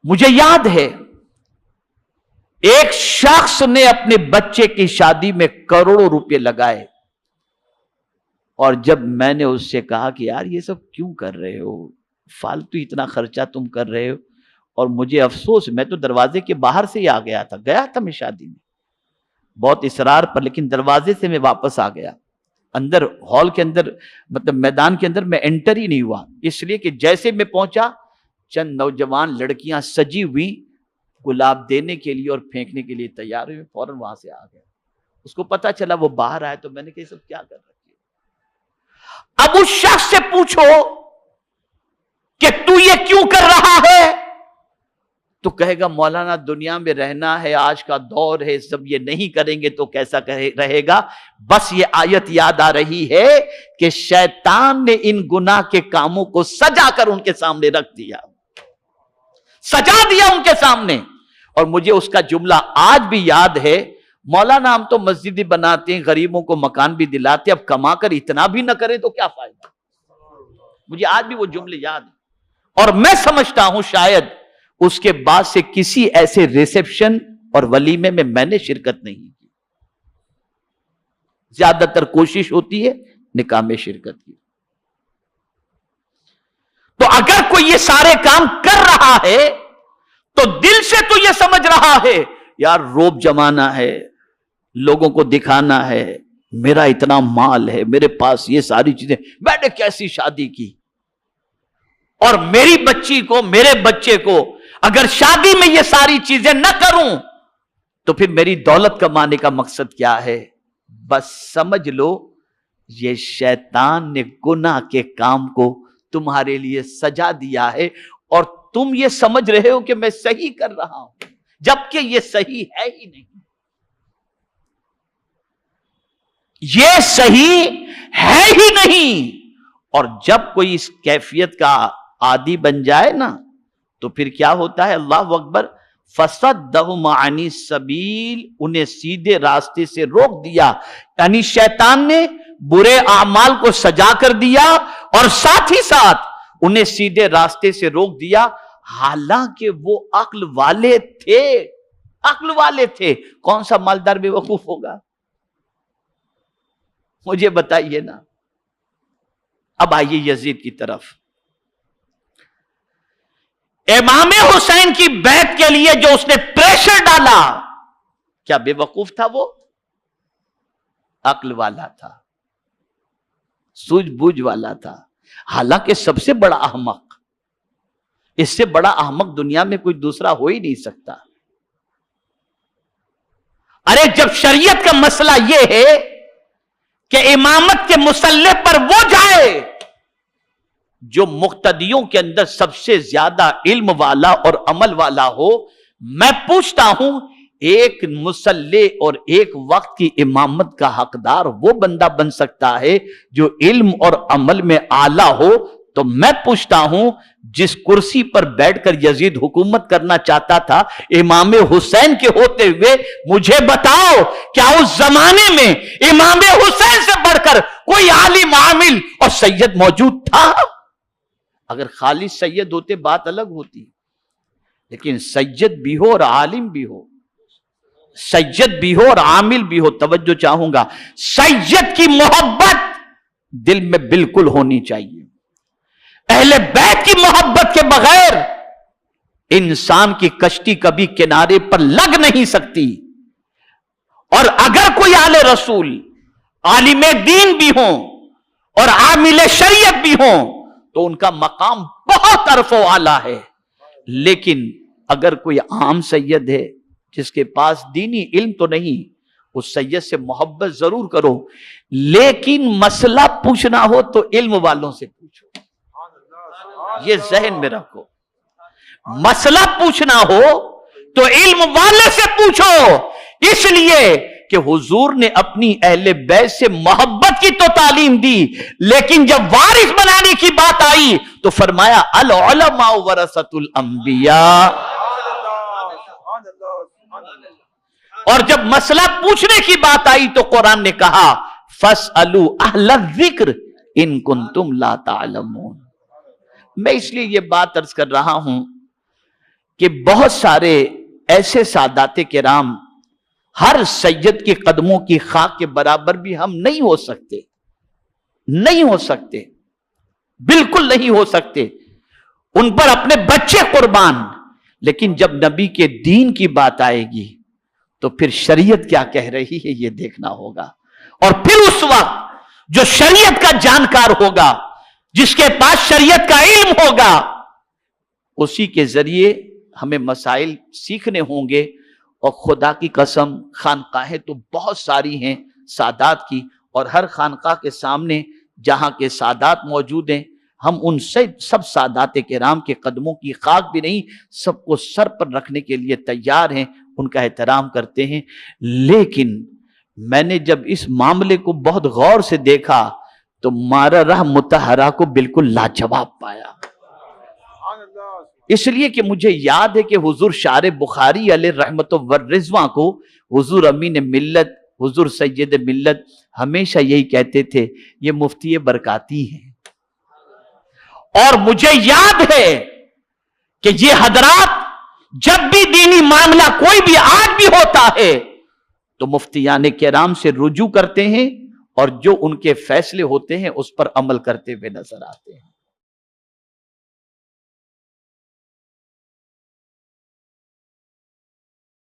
مجھے یاد ہے ایک شخص نے اپنے بچے کی شادی میں کروڑوں روپے لگائے، اور جب میں نے اس سے کہا کہ یار یہ سب کیوں کر رہے ہو، فالتو اتنا خرچہ تم کر رہے ہو، اور مجھے افسوس، میں تو دروازے کے باہر سے ہی آ گیا تھا میں شادی میں بہت اصرار پر، لیکن دروازے سے میں واپس آ گیا، اندر ہال کے اندر مطلب میدان کے اندر میں انٹر ہی نہیں ہوا، اس لیے کہ جیسے میں پہنچا چند نوجوان لڑکیاں سجی ہوئی گلاب دینے کے لیے اور پھینکنے کے لیے تیار ہوئے، فوراً وہاں سے آ گیا۔ اس کو پتا چلا وہ باہر آئے تو میں نے کہا یہ سب کیا کر رکھے۔ اب اس شخص سے پوچھو کہ تو یہ کیوں کر رہا ہے، تو کہے گا مولانا دنیا میں رہنا ہے، آج کا دور ہے، سب یہ نہیں کریں گے تو کیسا رہے گا۔ بس یہ آیت یاد آ رہی ہے کہ شیطان نے ان گناہ کے کاموں کو سجا کر ان کے سامنے رکھ دیا، سجا دیا ان کے سامنے۔ اور مجھے اس کا جملہ آج بھی یاد ہے، مولانا ہم تو مسجد بناتے ہیں، غریبوں کو مکان بھی دلاتے، اب کما کر اتنا بھی نہ کرے تو کیا فائدہ۔ مجھے آج بھی وہ جملے یاد ہیں، اور میں سمجھتا ہوں شاید اس کے بعد سے کسی ایسے ریسیپشن اور ولیمے میں نے شرکت نہیں کی، زیادہ تر کوشش ہوتی ہے نکاح میں شرکت کی۔ تو اگر کوئی یہ سارے کام کر رہا ہے تو دل سے تو یہ سمجھ رہا ہے یار روب جمانا ہے، لوگوں کو دکھانا ہے، میرا اتنا مال ہے، میرے پاس یہ ساری چیزیں، میں نے کیسی شادی کی، اور میری بچی کو، میرے بچے کو اگر شادی میں یہ ساری چیزیں نہ کروں تو پھر میری دولت کمانے کا مقصد کیا ہے۔ بس سمجھ لو یہ شیطان نے گناہ کے کام کو تمہارے لیے سجا دیا ہے، اور تم یہ سمجھ رہے ہو کہ میں صحیح کر رہا ہوں، جبکہ یہ صحیح ہے ہی نہیں، یہ صحیح ہے ہی نہیں۔ اور جب کوئی اس کیفیت کا عادی بن جائے نا تو پھر کیا ہوتا ہے، اللہ اکبر، فَصَدَّهُمْ عَنِ السَّبِيلِ، انہیں سیدھے راستے سے روک دیا، یعنی شیطان نے برے اعمال کو سجا کر دیا اور ساتھ ہی ساتھ انہیں سیدھے راستے سے روک دیا، حالانکہ وہ عقل والے تھے، عقل والے تھے۔ کون سا مالدار بے وقوف ہوگا، مجھے بتائیے نا۔ اب آئیے یزید کی طرف۔ امام حسین کی بیعت کے لیے جو اس نے پریشر ڈالا، کیا بے وقوف تھا وہ؟ عقل والا تھا، سوجھ بوجھ والا تھا، حالانکہ سب سے بڑا احمق، اس سے بڑا احمق دنیا میں کوئی دوسرا ہو ہی نہیں سکتا۔ ارے جب شریعت کا مسئلہ یہ ہے کہ امامت کے مسلح پر وہ جائے جو مقتدیوں کے اندر سب سے زیادہ علم والا اور عمل والا ہو، میں پوچھتا ہوں ایک مسلح اور ایک وقت کی امامت کا حقدار وہ بندہ بن سکتا ہے جو علم اور عمل میں اعلیٰ ہو؟ تو میں پوچھتا ہوں جس کرسی پر بیٹھ کر یزید حکومت کرنا چاہتا تھا امام حسین کے ہوتے ہوئے، مجھے بتاؤ کیا اس زمانے میں امام حسین سے بڑھ کر کوئی عالم عامل اور سید موجود تھا؟ اگر خالی سید ہوتے بات الگ ہوتی، لیکن سید بھی ہو اور عالم بھی ہو، سید بھی ہو اور عامل بھی ہو۔ توجہ چاہوں گا، سید کی محبت دل میں بالکل ہونی چاہیے۔ اہل بیت کی محبت کے بغیر انسان کی کشتی کبھی کنارے پر لگ نہیں سکتی۔ اور اگر کوئی آل رسول، عالم دین بھی ہوں اور عامل شریعت بھی ہوں تو ان کا مقام بہت عرف و اعلیٰ ہے، لیکن اگر کوئی عام سید ہے جس کے پاس دینی علم تو نہیں، اس سید سے محبت ضرور کرو، لیکن مسئلہ پوچھنا ہو تو علم والوں سے پوچھو، یہ ذہن میں رکھو۔ مسئلہ پوچھنا ہو تو علم والے سے پوچھو، اس لیے کہ حضور نے اپنی اہل بیت سے محبت کی تو تعلیم دی، لیکن جب وارث بنانے کی بات آئی تو فرمایا العلماء ورثۃ الانبیاء۔ اور جب مسئلہ پوچھنے کی بات آئی تو قرآن نے کہا فَاسْأَلُوا أَهْلَ الذِّكْرِ إِن كُنتُمْ لَا تَعْلَمُونَ۔ میں اس لیے یہ بات عرض کر رہا ہوں کہ بہت سارے ایسے سادات کرام ہر سید کے قدموں کی خاک کے برابر بھی ہم نہیں ہو سکتے، نہیں ہو سکتے، بالکل نہیں ہو سکتے، ان پر اپنے بچے قربان، لیکن جب نبی کے دین کی بات آئے گی تو پھر شریعت کیا کہہ رہی ہے یہ دیکھنا ہوگا، اور پھر اس وقت جو شریعت کا جانکار ہوگا، جس کے پاس شریعت کا علم ہوگا، اسی کے ذریعے ہمیں مسائل سیکھنے ہوں گے۔ اور خدا کی قسم خانقاہیں تو بہت ساری ہیں سادات کی، اور ہر خانقاہ کے سامنے جہاں کے سادات موجود ہیں، ہم ان سے سب سادات کرام کے قدموں کی خاک بھی نہیں، سب کو سر پر رکھنے کے لیے تیار ہیں، ان کا احترام کرتے ہیں۔ لیکن میں نے جب اس معاملے کو بہت غور سے دیکھا تو مارا راہ مطہرہ کو بالکل لاجواب پایا، اس لیے کہ مجھے یاد ہے کہ حضور شارع بخاری علیہ رحمت و رضوان کو حضور امین ملت، حضور سید ملت ہمیشہ یہی کہتے تھے، یہ مفتی برکاتی ہیں۔ اور مجھے یاد ہے کہ یہ حضرات جب بھی دینی معاملہ کوئی بھی آج بھی ہوتا ہے تو مفتیان کرام سے رجوع کرتے ہیں، اور جو ان کے فیصلے ہوتے ہیں اس پر عمل کرتے ہوئے نظر آتے ہیں۔